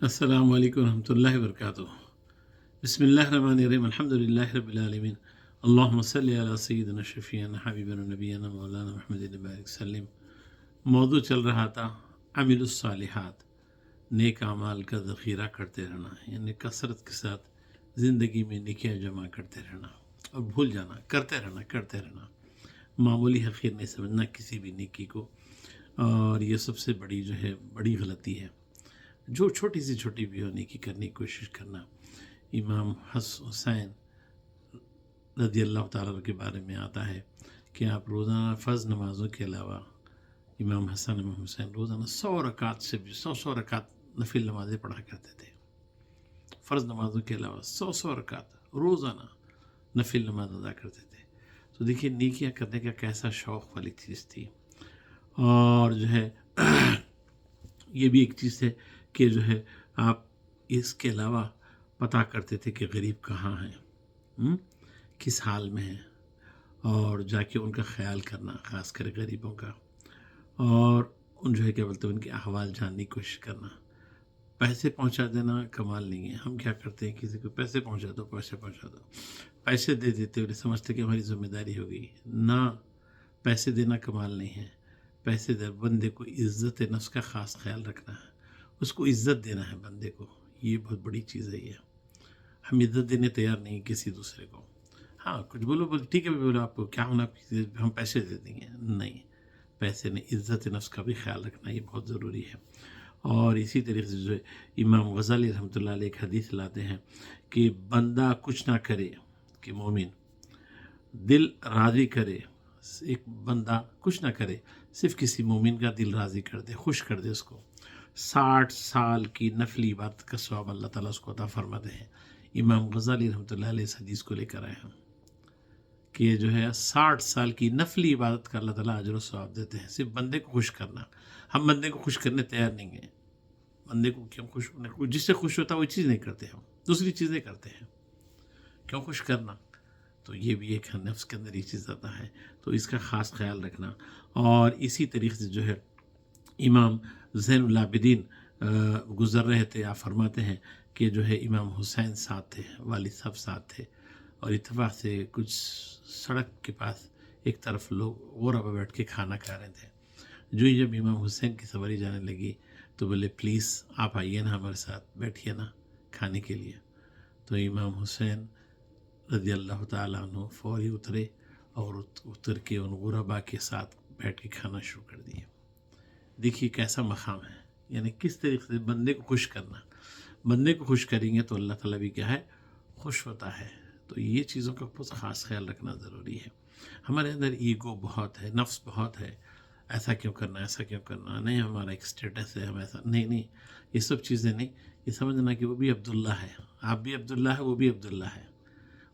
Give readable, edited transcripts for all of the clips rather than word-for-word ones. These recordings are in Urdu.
السلام علیکم ورحمۃ اللہ وبرکاتہ۔ بسم اللہ الرحمن الرحیم، الحمد للہ رب العالمین، اللہم صلی علی سیدنا شفیعنا حبیبنا نبینا مولانا محمد بارک وسلم۔ موضوع چل رہا تھا عمل الصالحات، نیک اعمال کا ذخیرہ کرتے رہنا، یعنی کثرت کے ساتھ زندگی میں نیکیاں جمع کرتے رہنا اور بھول جانا، کرتے رہنا، معمولی حقیر نہیں سمجھنا کسی بھی نیکی کو، اور یہ سب سے بڑی غلطی ہے۔ جو چھوٹی سی چھوٹی بھی ہونے کی کرنے کی کوشش کرنا۔ امام حسین رضی اللہ تعالیٰ کے بارے میں آتا ہے کہ آپ روزانہ فرض نمازوں کے علاوہ، امام حسن امام حسین روزانہ 100 رکعت سے بھی 100 رکعت نفل نمازیں پڑھا کرتے تھے۔ فرض نمازوں کے علاوہ 100 رکعت روزانہ نفل نماز ادا کرتے تھے۔ تو دیکھیے نیکیاں کرنے کا کیسا شوق والی چیز تھی۔ اور یہ بھی ایک چیز ہے کہ آپ اس کے علاوہ پتہ کرتے تھے کہ غریب کہاں ہیں، کس حال میں ہیں، اور جا کے ان کا خیال کرنا، خاص کر غریبوں کا، اور ان کیا بولتے ہیں ان کے احوال جاننے کی کوشش کرنا۔ پیسے پہنچا دینا کمال نہیں ہے۔ ہم کیا کرتے ہیں، کسی کو پیسے پہنچا دو، پیسے دے دیتے انہیں سمجھتے کہ ہماری ذمہ داری ہوگی۔ نہ، پیسے دینا کمال نہیں ہے۔ پیسے دے بندے کو عزت نفس کا خاص خیال رکھنا ہے، اس کو عزت دینا ہے بندے کو، یہ بہت بڑی چیز ہے۔ یہ ہم عزت دینے تیار نہیں کسی دوسرے کو۔ ہاں کچھ بولو ٹھیک ہے، بولو آپ کو کیا ہونا، ہم پیسے دے دیں گے، نہیں، پیسے نہیں، عزت نفس کا بھی خیال رکھنا یہ بہت ضروری ہے۔ اور اسی طریقے سے امام غزالی رحمۃ اللہ علیہ ایک حدیث لاتے ہیں کہ بندہ کچھ نہ کرے کہ مومن دل راضی کرے، ایک بندہ کچھ نہ کرے، صرف کسی مومن کا دل راضی کر دے، خوش کر دے، اس کو 60 سال کی نفلی عبادت کا ثواب اللہ تعالیٰ اس کو عطا فرماتے ہیں۔ امام غزالی رحمۃ اللہ علیہ اس حدیث کو لے کر آئے ہیں کہ 60 سال کی نفلی عبادت کا اللہ تعالیٰ اجر و ثواب دیتے ہیں، صرف بندے کو خوش کرنا۔ ہم بندے کو خوش کرنے تیار نہیں ہیں۔ بندے کو کیوں خوش ہونے، جس سے خوش ہوتا ہے وہ چیز نہیں کرتے، ہم دوسری چیزیں کرتے ہیں۔ کیوں خوش کرنا؟ تو یہ بھی ایک نفس کے اندر یہ چیز آتا ہے، تو اس کا خاص خیال رکھنا۔ اور اسی طریقے سے امام زین العابدین گزر رہے تھے، آپ فرماتے ہیں کہ امام حسین ساتھ تھے، والد صاحب ساتھ تھے، اور اتفاق سے کچھ سڑک کے پاس ایک طرف لوگ غورا پہ بیٹھ کے کھانا کھا رہے تھے۔ جب امام حسین کی سواری جانے لگی تو بولے پلیز آپ آئیے نا، ہمارے ساتھ بیٹھیے نا کھانے کے لیے۔ تو امام حسین رضی اللہ تعالیٰ عنہ فوری اترے اور اتر کے ان غربا کے ساتھ بیٹھ کے کھانا شروع کر دیے۔ دیکھیے کیسا مقام ہے، یعنی کس طریقے سے بندے کو خوش کرنا۔ بندے کو خوش کریں گے تو اللہ تعالیٰ بھی کیا ہے، خوش ہوتا ہے۔ تو یہ چیزوں کا بہت خاص خیال رکھنا ضروری ہے۔ ہمارے اندر ایگو بہت ہے، نفس بہت ہے، ایسا کیوں کرنا، ایسا کیوں کرنا، نہیں ہمارا ایک اسٹیٹس ہے، ہم ایسا نہیں، یہ سب چیزیں نہیں۔ یہ سمجھنا کہ وہ بھی عبداللہ ہے، آپ بھی عبداللہ ہے، وہ بھی عبداللہ ہے۔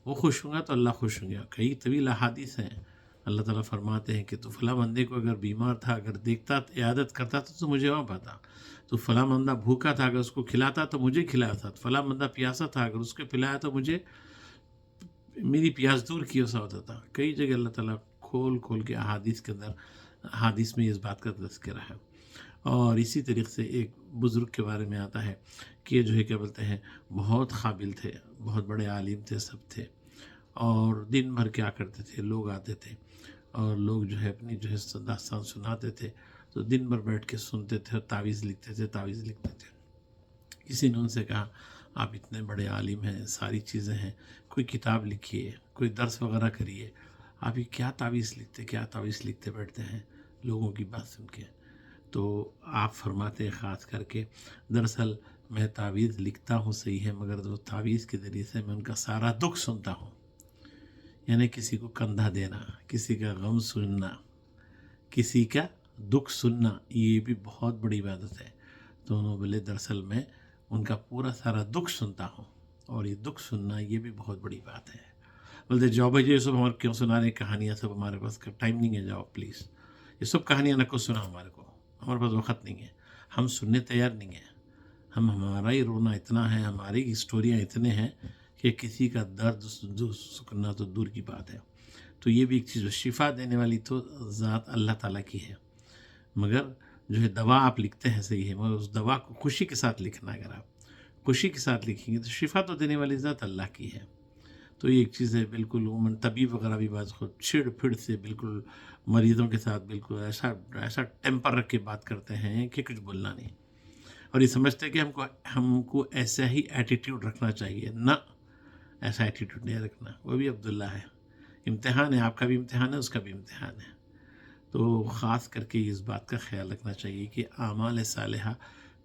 وہ خوش ہوں گا تو اللہ خوش ہوں گا۔ کئی طویل احادیث ہیں، اللہ تعالیٰ فرماتے ہیں کہ تو فلاں بندے کو اگر بیمار تھا، اگر دیکھتا، عیادت کرتا تو مجھے وہاں پاتا، تو فلاں بندہ بھوکا تھا، اگر اس کو کھلاتا تو مجھے کھلاتا، فلاں بندہ پیاسا تھا، اگر اس کو پلایا تو مجھے میری پیاس دور کی ایسا ہوتا تھا۔ کئی جگہ اللہ تعالیٰ کھول کے احادیث کے اندر، احادیث میں اس بات کا تذکرہ ہے۔ اور اسی طریقے سے ایک بزرگ کے بارے میں آتا ہے کہ کیا بولتے ہیں، بہت قابل تھے، بہت بڑے عالم تھے، سب تھے، اور دن بھر کیا کرتے تھے، لوگ آتے تھے اور لوگ اپنی داستان سناتے تھے، تو دن بھر بیٹھ کے سنتے تھے اور تعویذ لکھتے تھے۔ کسی نے ان سے کہا آپ اتنے بڑے عالم ہیں، ساری چیزیں ہیں، کوئی کتاب لکھیے، کوئی درس وغیرہ کریے، آپ یہ کیا تعویذ لکھتے بیٹھتے ہیں لوگوں کی بات سن کے۔ تو آپ فرماتے ہیں خاص کر کے، دراصل میں تعویذ لکھتا ہوں صحیح ہے، مگر وہ تعویذ کے ذریعے سے میں ان کا سارا دکھ سنتا ہوں۔ یعنی کسی کو کندھا دینا، کسی کا غم سننا، کسی کا دکھ سننا، یہ بھی بہت بڑی عبادت ہے۔ تو انہوں بولے دراصل میں ان کا پورا سارا دکھ سنتا ہوں، اور یہ دکھ سننا یہ بھی بہت بڑی بات ہے۔ بولتے جاؤ بھائی، یہ سب ہمارے کیوں سنا رہے کہانیاں، سب ہمارے پاس ٹائم نہیں ہے، جاؤ پلیز، یہ سب کہانیاں نہ کو سنا، ہمارے پاس وقت نہیں ہے، ہم سننے تیار نہیں ہیں۔ ہمارا ہی رونا اتنا ہے، ہماری اسٹوریاں اتنے ہیں کہ کسی کا درد سکنا تو دور کی بات ہے۔ تو یہ بھی ایک چیز، شفا دینے والی تو ذات اللہ تعالیٰ کی ہے، مگر دوا آپ لکھتے ہیں صحیح ہے، مگر اس دوا کو خوشی کے ساتھ لکھنا۔ اگر آپ خوشی کے ساتھ لکھیں گے تو شفا تو دینے والی ذات اللہ کی ہے. تو یہ ایک چیز ہے. بالکل عموماً طبیب وغیرہ بھی بعض خود چھڑ پھڑ سے بالکل مریضوں کے ساتھ بالکل ایسا ایسا ٹیمپر رکھ کے بات کرتے ہیں کہ کچھ بولنا نہیں، اور یہ سمجھتے ہیں کہ ہم کو ایسا ہی ایٹیٹیوڈ رکھنا چاہیے. نہ، ایسا ایٹیٹیوڈ نہیں رکھنا. وہ بھی عبداللہ ہے. امتحان ہے، آپ کا بھی امتحان ہے، اس کا بھی امتحان ہے. تو خاص کر کے اس بات کا خیال رکھنا چاہیے کہ اعمال صالحہ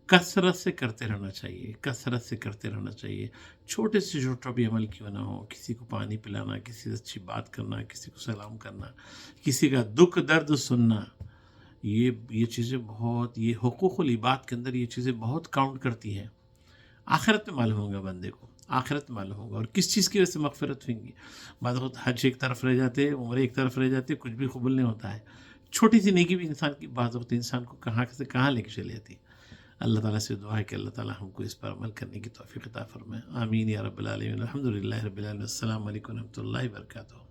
کثرت سے کرتے رہنا چاہیے، کثرت سے کرتے رہنا چاہیے. چھوٹے سے چھوٹا بھی عمل کیوں نہ ہو، کسی کو پانی پلانا، کسی سے اچھی بات کرنا، کسی کو سلام کرنا، کسی کا دکھ درد سننا، یہ چیزیں بہت، یہ حقوق العباد کے اندر یہ چیزیں بہت کاؤنٹ کرتی ہیں. آخرت میں معلوم ہوگا بندے کو، آخرت میں معلوم ہوگا. اور کس چیز کی وجہ سے مغفرت ہویں گی. بعض وقت حج ایک طرف رہ جاتے، عمرے ایک طرف رہ جاتے، کچھ بھی قبول نہیں ہوتا ہے. چھوٹی سی نیکی بھی انسان کی بعض وقت انسان کو کہاں سے کہاں لے کے چلی جاتی. اللہ تعالیٰ سے دعا ہے کہ اللہ تعالیٰ ہم کو اس پر عمل کرنے کی توفیق عطا فرمائے. آمین یا رب العالمین. الحمدللہ رب العالمین. السلام علیکم و رحمۃ اللہ وبرکاتہ.